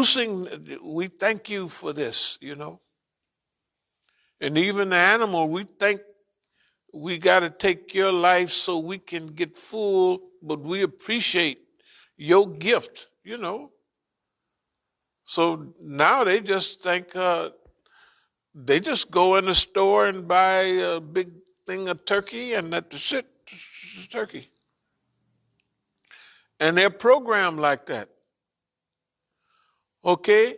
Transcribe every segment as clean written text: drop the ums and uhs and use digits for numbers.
producing, we thank you for this, And even the animal, we think we got to take your life so we can get full, but we appreciate your gift. So now they just think they just go in the store and buy a big thing of turkey and that's it, turkey. And they're programmed like that. Okay?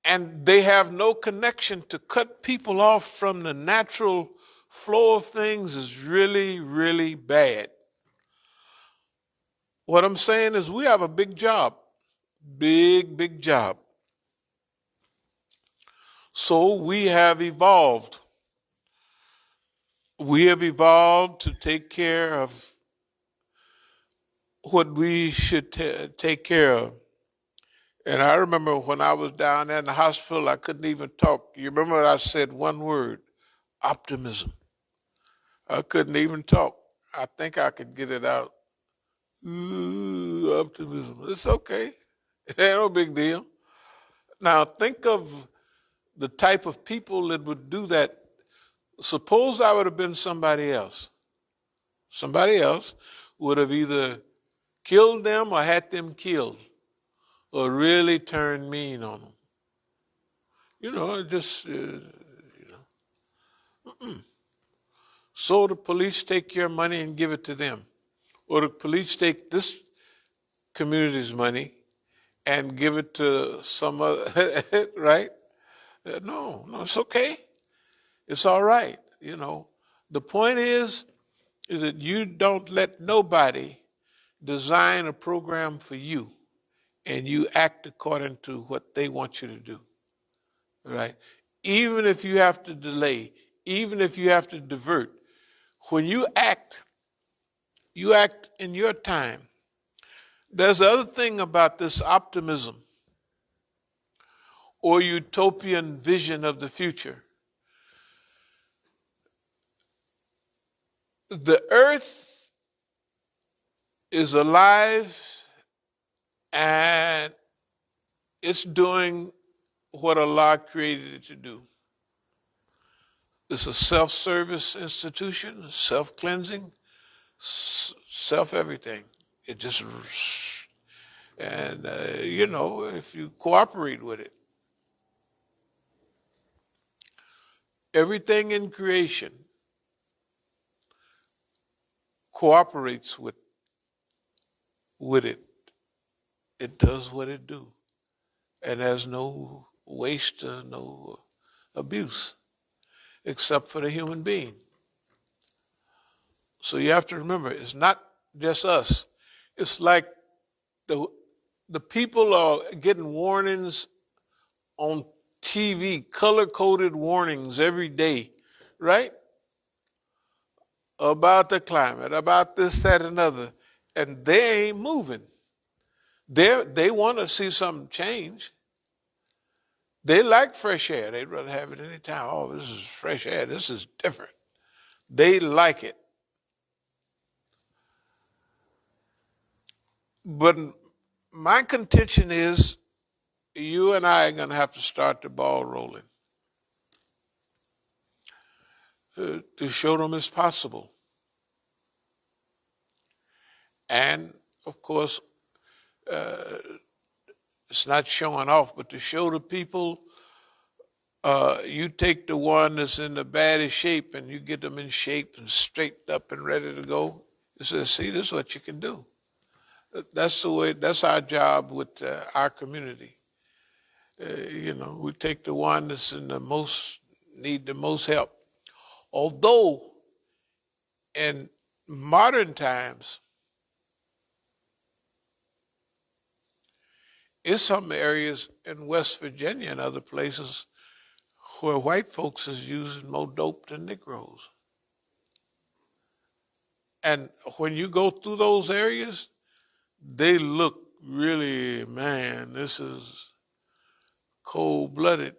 And they have no connection. To cut people off from the natural flow of things is really, really bad. What I'm saying is we have a big job. Big, big job. So we have evolved. We have evolved to take care of what we should take care of. And I remember when I was down there in the hospital, I couldn't even talk. You remember I said one word, optimism. I couldn't even talk. I think I could get it out. Ooh, optimism. It's okay. It ain't no big deal. Now think of the type of people that would do that. Suppose I would have been somebody else. Somebody else would have either killed them or had them killed or really turned mean on them. So the police take your money and give it to them. Or the police take this community's money and give it to some other, right? No, it's okay. It's all right. The point is that you don't let nobody design a program for you and you act according to what they want you to do, right? Even if you have to delay, even if you have to divert, when you act in your time. There's the other thing about this optimism or utopian vision of the future. The earth is alive and it's doing what Allah created it to do. It's a self-service institution, self-cleansing, self-everything. It just, and if you cooperate with it. Everything in creation cooperates with it. It does what it do. And there's no waste, no abuse, except for the human being. So you have to remember, it's not just us. It's like the people are getting warnings on TV, color-coded warnings every day, right? About the climate, about this, that, and other. And they ain't moving. They want to see something change. They like fresh air. They'd rather have it any time. Oh, this is fresh air. This is different. They like it. But my contention is you and I are going to have to start the ball rolling to show them it's possible. And, of course, it's not showing off, but to show the people, you take the one that's in the baddest shape and you get them in shape and straightened up and ready to go. You say, see, this is what you can do. That's the way. That's our job with our community. We take the one that's need the most help. Although, in modern times, in some areas in West Virginia and other places where white folks is using more dope than Negroes. And when you go through those areas, they look really, man, this is cold-blooded.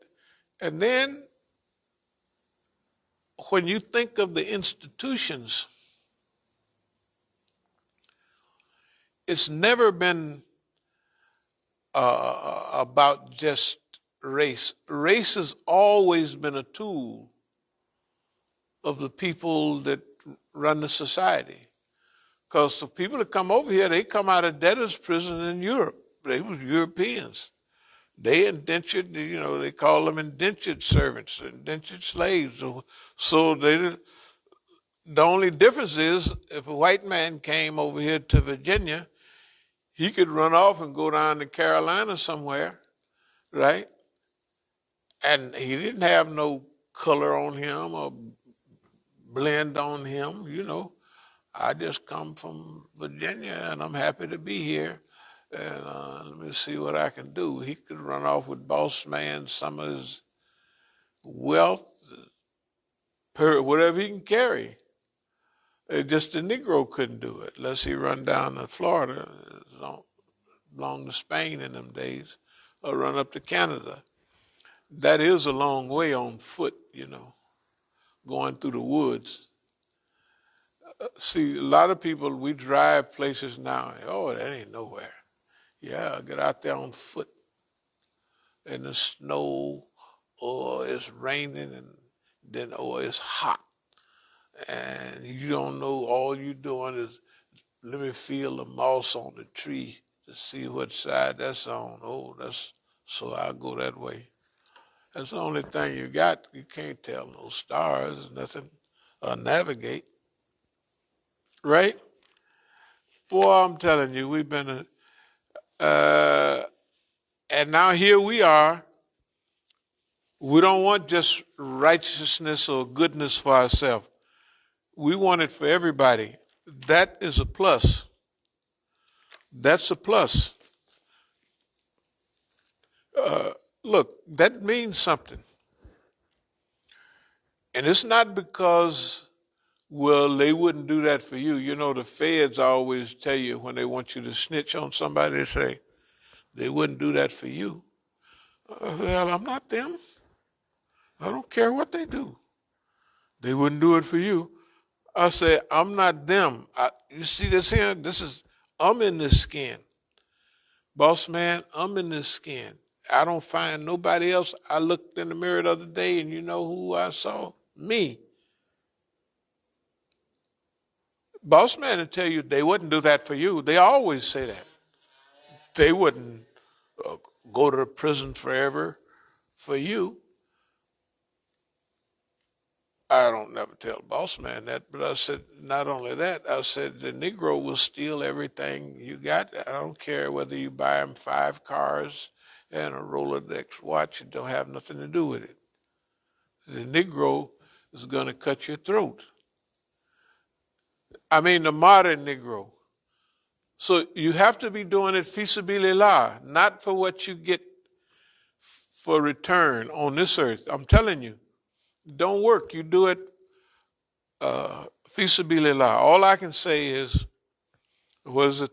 And then when you think of the institutions, it's never been about just race. Race has always been a tool of the people that run the society. Because the people that come over here, they come out of debtor's prison in Europe. They were Europeans. They indentured, they call them indentured servants, indentured slaves. So the only difference is if a white man came over here to Virginia, he could run off and go down to Carolina somewhere, right? And he didn't have no color on him or blend on him. I just come from Virginia and I'm happy to be here. And let me see what I can do. He could run off with boss man some of his wealth, whatever he can carry. Just the Negro couldn't do it unless he run down to Florida, along to Spain in them days, or run up to Canada. That is a long way on foot, going through the woods. See, a lot of people, we drive places now. Oh, that ain't nowhere. Yeah, get out there on foot in the snow, or it's raining, and then, or it's hot. And you don't know, all you're doing is, let me feel the moss on the tree to see what side that's on. Oh, so I'll go that way. That's the only thing you got. You can't tell no stars, nothing, navigate. Right? Boy, I'm telling you, we've been, and now here we are. We don't want just righteousness or goodness for ourselves. We want it for everybody. That is a plus. That's a plus. Look, that means something. And it's not because, well, they wouldn't do that for you. The feds always tell you when they want you to snitch on somebody, they say, they wouldn't do that for you. Well, I'm not them. I don't care what they do. They wouldn't do it for you. I say, I'm not them. You see this here? I'm in this skin. Boss man, I'm in this skin. I don't find nobody else. I looked in the mirror the other day and you know who I saw? Me. Boss man will tell you they wouldn't do that for you. They always say that. They wouldn't go to prison forever for you. I don't never tell boss man that, but I said, not only that, I said, the Negro will steal everything you got. I don't care whether you buy him 5 cars and a Rolodex watch. It don't have nothing to do with it. The Negro is going to cut your throat. I mean, the modern Negro. So you have to be doing it fi sabilillah, not for what you get for return on this earth. I'm telling you, don't work. You do it fi sabilillah. All I can say is, I was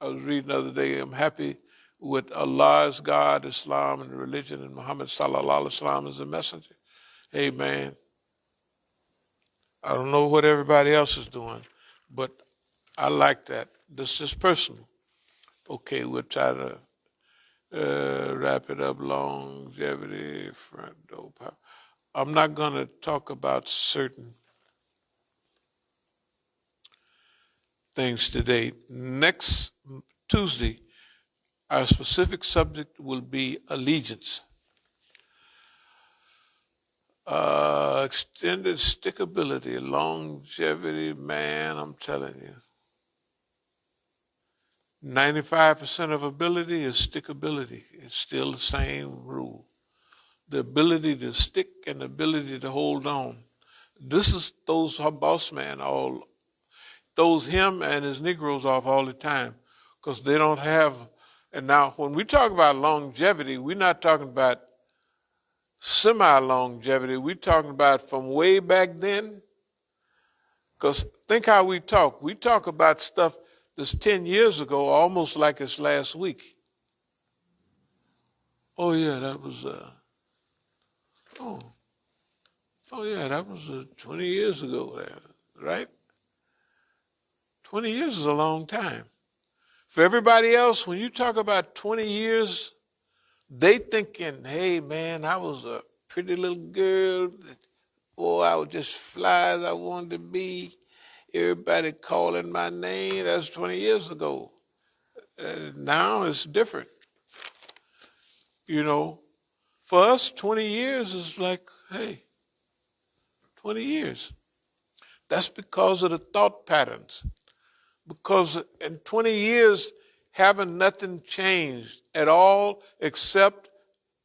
reading the other day, I'm happy with Allah as God, Islam, and the religion, and Muhammad sallallahu alaihi wasallam as the messenger. Amen. I don't know what everybody else is doing, but I like that. This is personal. Okay, we'll try to wrap it up. Longevity, front door power. I'm not going to talk about certain things today. Next Tuesday, our specific subject will be allegiance. Extended stickability, longevity, man, I'm telling you. 95% of ability is stickability. It's still the same rule. The ability to stick and the ability to hold on. This is throws her boss man throws him and his Negroes off all the time because they don't have. And now, when we talk about longevity, we're not talking about semi-longevity. We're talking about from way back then. Because think how we talk. We talk about stuff that's 10 years ago, almost like it's last week. Oh yeah, that was. Oh yeah, that was 20 years ago, right? 20 years is a long time. For everybody else, when you talk about 20 years, they thinking, hey man, I was a pretty little girl. Boy, I was just fly as I wanted to be. Everybody calling my name. That's 20 years ago. Now it's different. You know, for us, 20 years is like, hey, 20 years. That's because of the thought patterns. Because in 20 years, haven't nothing changed at all except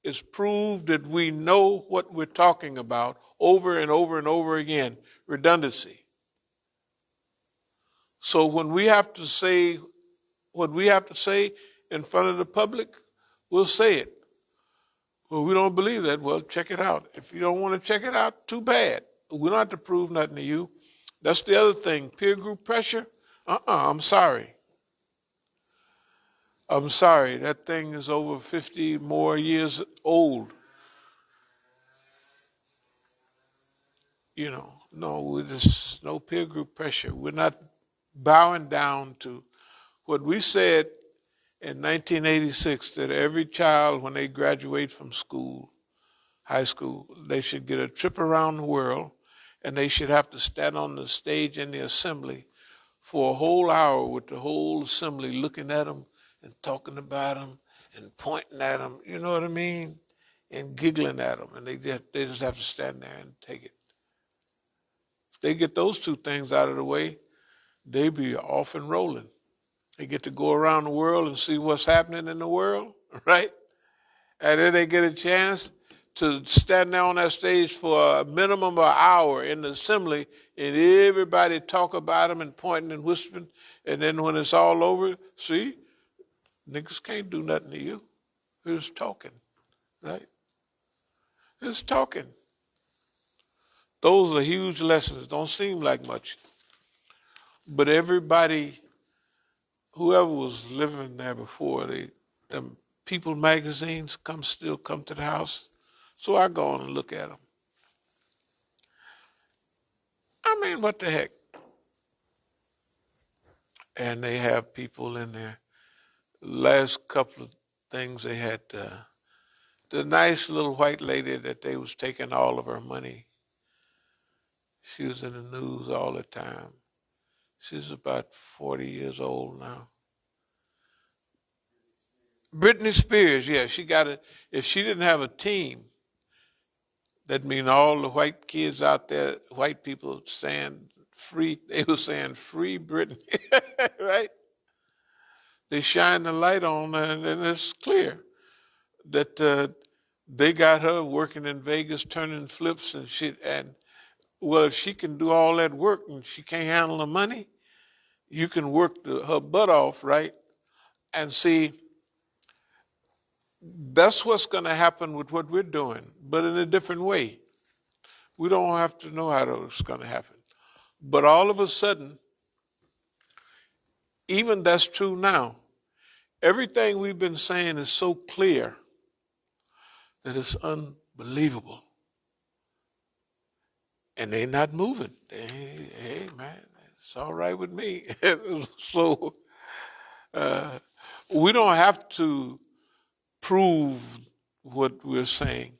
it's proved that we know what we're talking about over and over and over again. Redundancy. So when we have to say what we have to say in front of the public, we'll say it. Well, we don't believe that. Well, check it out. If you don't want to check it out, too bad. We don't have to prove nothing to you. That's the other thing. Peer group pressure. I'm sorry. I'm sorry. That thing is over 50 more years old. You know, no, there's no peer group pressure. We're not bowing down to what we said in 1986, that every child, when they graduate from school, high school, they should get a trip around the world, and they should have to stand on the stage in the assembly for a whole hour with the whole assembly looking at them and talking about them and pointing at them, you know what I mean, and giggling at them, and they just have to stand there and take it. If they get those two things out of the way, they be off and rolling. They get to go around the world and see what's happening in the world, right? And then they get a chance to stand there on that stage for a minimum of an hour in the assembly, and everybody talk about them and pointing and whispering. And then when it's all over, see, niggas can't do nothing to you. They're just talking, right? Just talking. Those are huge lessons. Don't seem like much. But everybody, whoever was living there before, them People magazines still come to the house. So I go on and look at them. I mean, what the heck? And they have people in there. Last couple of things they had, the nice little white lady that they was taking all of her money. She was in the news all the time. She's about 40 years old now. Britney Spears, yeah, she got it. If she didn't have a team, that mean all the white kids out there, white people saying free, they were saying free Britney, right? They shine the light on her, and it's clear that they got her working in Vegas, turning flips and shit. And well, if she can do all that work and she can't handle the money, you can work her butt off, right? And see, that's what's going to happen with what we're doing, but in a different way. We don't have to know how it's going to happen. But all of a sudden, even that's true now, everything we've been saying is so clear that it's unbelievable. And they're not moving. Hey, man, it's all right with me. So we don't have to prove what we're saying,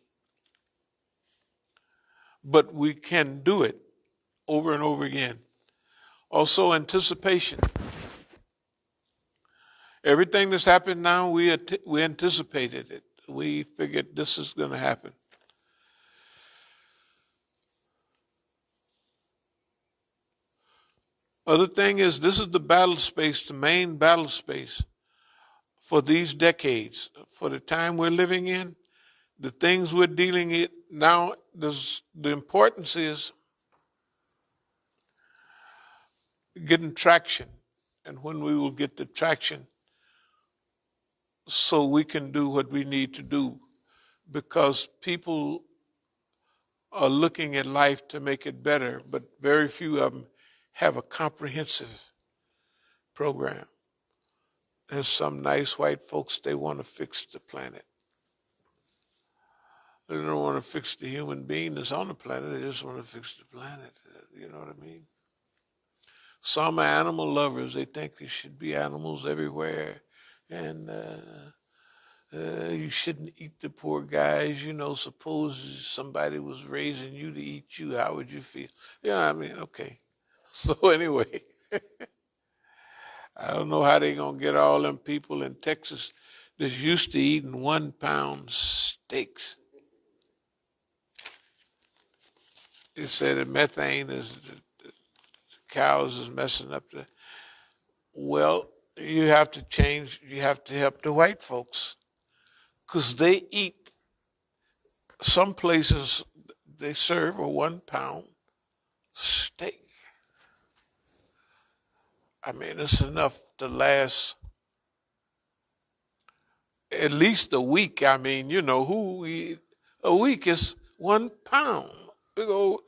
but we can do it over and over again. Also, anticipation. Everything that's happened now, we anticipated it. We figured this is going to happen. Other thing is, this is the battle space, the main battle space for these decades, for the time we're living in, the things we're dealing with now. The importance is getting traction, and when we will get the traction, so we can do what we need to do, because people are looking at life to make it better, but very few of them have a comprehensive program. There's some nice white folks, they want to fix the planet. They don't want to fix the human being that's on the planet, they just want to fix the planet. You know what I mean? Some are animal lovers. They think there should be animals everywhere. And you shouldn't eat the poor guys. You know, suppose somebody was raising you to eat you, how would you feel? You know what I mean? Okay. So anyway, I don't know how they going to get all them people in Texas that's used to eating 1 pound steaks. They said that methane is, the cows is messing up the, well, you have to change, you have to help the white folks because they eat, some places they serve a 1 pound steak. I mean, it's enough to last at least a week. I mean, you know, a week is 1 pound. Big old,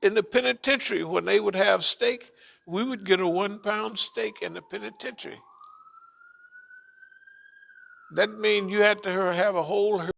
in the penitentiary, when they would have steak, we would get a 1 pound steak in the penitentiary. That means you had to have a whole